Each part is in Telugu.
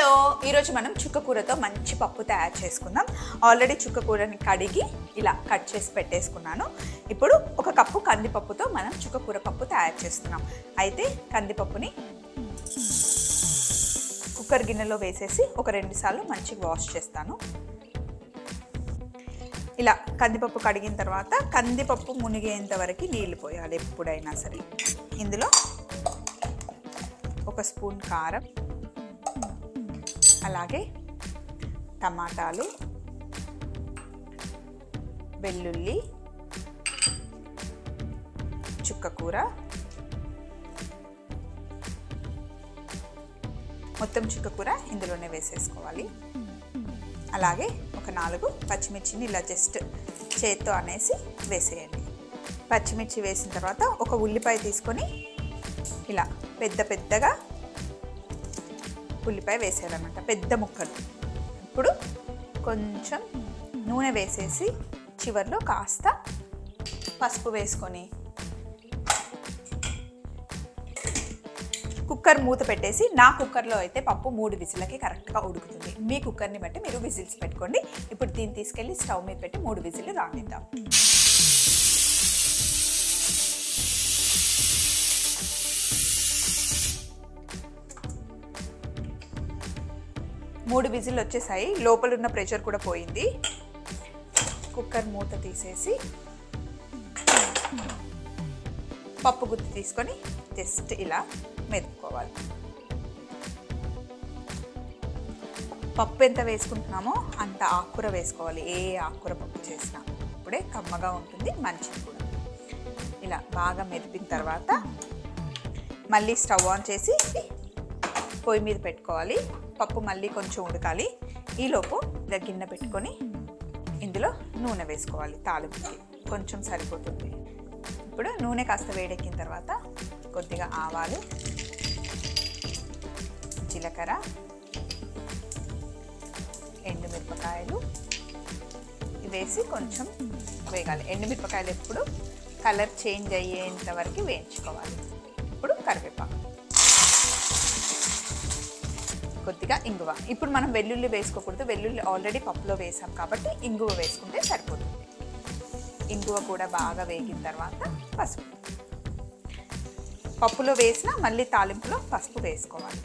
హలో, ఈరోజు మనం చుక్కకూరతో మంచి పప్పు తయారు చేసుకుందాం. ఆల్రెడీ చుక్కకూరని కడిగి ఇలా కట్ చేసి పెట్టేసుకున్నాను. ఇప్పుడు ఒక కప్పు కందిపప్పుతో మనం చుక్కకూర పప్పు తయారు చేస్తున్నాం. అయితే కందిపప్పుని కుక్కర్ గిన్నెలో వేసేసి ఒక 2 సార్లు మంచిగా వాష్ చేస్తాను. ఇలా కందిపప్పు కడిగిన తర్వాత కందిపప్పు మునిగేంత వరకు నీళ్లు పోయాలి ఎప్పుడైనా సరే. ఇందులో 1 స్పూన్ కారం, అలాగే టమాటాలు, వెల్లుల్లి, చుక్కకూర, మొత్తం చుక్కకూర ఇందులోనే వేసేసుకోవాలి. అలాగే ఒక 4 పచ్చిమిర్చిని ఇలా జస్ట్ చేత్తో అనేసి వేసేయండి. పచ్చిమిర్చి వేసిన తర్వాత ఒక ఉల్లిపాయ తీసుకొని ఇలా పెద్దగా ఉల్లిపాయ వేసేయాలన్నమాట, పెద్ద ముక్కలు. ఇప్పుడు కొంచెం నూనె వేసేసి చివర్లో కాస్త పసుపు వేసుకొని కుక్కర్ మూత పెట్టేసి, నా కుక్కర్లో అయితే పప్పు 3 విజిల్లకి కరెక్ట్గా ఉడుకుతుంది. మీ కుక్కర్ని బట్టి మీరు విజిల్స్ పెట్టుకోండి. ఇప్పుడు దీన్ని తీసుకెళ్ళి స్టవ్ మీద పెట్టి 3 విజిల్లు రానిద్దాం. మూడు విజిల్ వచ్చేసాయి, లోపల ఉన్న ప్రెషర్ కూడా పోయింది. కుక్కర్ మూత తీసేసి పప్పు గుత్తి తీసుకొని జస్ట్ ఇలా మెదుపుకోవాలి. పప్పు ఎంత వేసుకుంటున్నామో అంత ఆకుకూర వేసుకోవాలి. ఏ ఆకుకూర పప్పు చేసినా ఇప్పుడే కమ్మగా ఉంటుంది, మంచిది కూడా. ఇలా బాగా మెదిపిన తర్వాత మళ్ళీ స్టవ్ ఆన్ చేసి పొయ్యి మీద పెట్టుకోవాలి. పప్పు మళ్ళీ కొంచెం ఉడకాలి. ఈలోపు గిన్నె పెట్టుకొని ఇందులో నూనె వేసుకోవాలి. తాలింపుకి కొంచెం సరిపోతుంది. ఇప్పుడు నూనె కాస్త వేడెక్కిన తర్వాత కొద్దిగా ఆవాలు, జీలకర్ర, ఎండుమిరపకాయలు వేసి కొంచెం వేగాలి. ఎండుమిరపకాయలు ఎప్పుడు కలర్ చేంజ్ అయ్యేంత వరకు వేయించుకోవాలి. ఇప్పుడు కరివేపాకు, కొద్దిగా ఇంగువ. ఇప్పుడు మనం వెల్లుల్లి వేసుకోకూడదు, వెల్లుల్లి ఆల్రెడీ పప్పులో వేసాం కాబట్టి ఇంగువ వేసుకుంటే సరిపోతుంది. ఇంగువ కూడా బాగా వేగిన తర్వాత పసుపు, పప్పులో వేసిన మళ్ళీ తాలింపులో పసుపు వేసుకోవాలి.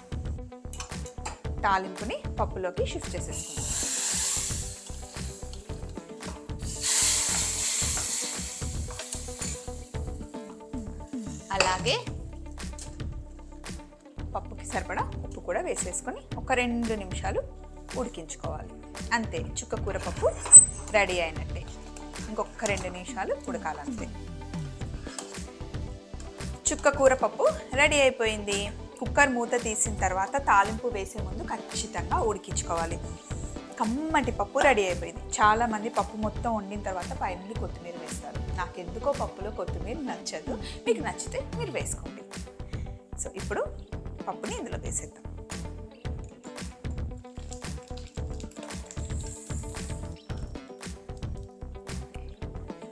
తాలింపుని పప్పులోకి షిఫ్ట్ చేసేసుకుందాం. అలాగే పప్పుకి సరిపడా ఉప్పు కూడా వేసేసుకొని ఒక 2 నిమిషాలు ఉడికించుకోవాలి. అంతే, చుక్కకూర పప్పు రెడీ అయినట్టే. ఇంకొక 2 నిమిషాలు ఉడకాలంతే. చుక్కకూర పప్పు రెడీ అయిపోయింది. కుక్కర్ మూత తీసిన తర్వాత తాలింపు వేసే ముందు ఖచ్చితంగా ఉడికించుకోవాలి. కమ్మటి పప్పు రెడీ అయిపోయింది. చాలామంది పప్పు మొత్తం వండిన తర్వాత పైన కొత్తిమీర వేస్తారు. నాకెందుకో పప్పులో కొత్తిమీర నచ్చదు. మీకు నచ్చితే మీరు వేసుకోండి. సో ఇప్పుడు పప్పుని ఇందులో వేసేద్దాం.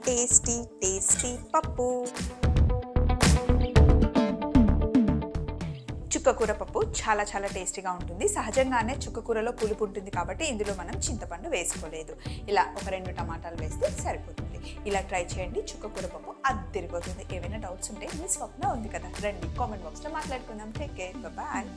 టేస్టీ టేస్టీ పప్పు. చుక్కకూర పప్పు చాలా టేస్టీగా ఉంటుంది. సహజంగానే చుక్కకూరలో పులుపు ఉంటుంది కాబట్టి ఇందులో మనం చింతపండు వేసుకోలేదు. ఇలా ఒక 2 టమాటాలు వేస్తే సరిపోతుంది. ఇలా ట్రై చేయండి, చుక్కకూర పప్పు అద్దరిపోతుంది. ఏమైనా డౌట్స్ ఉంటే మీ స్వప్న ఉంది కదా, రండి కామెంట్ బాక్స్లో మాట్లాడుకుందాం. Take care, bye.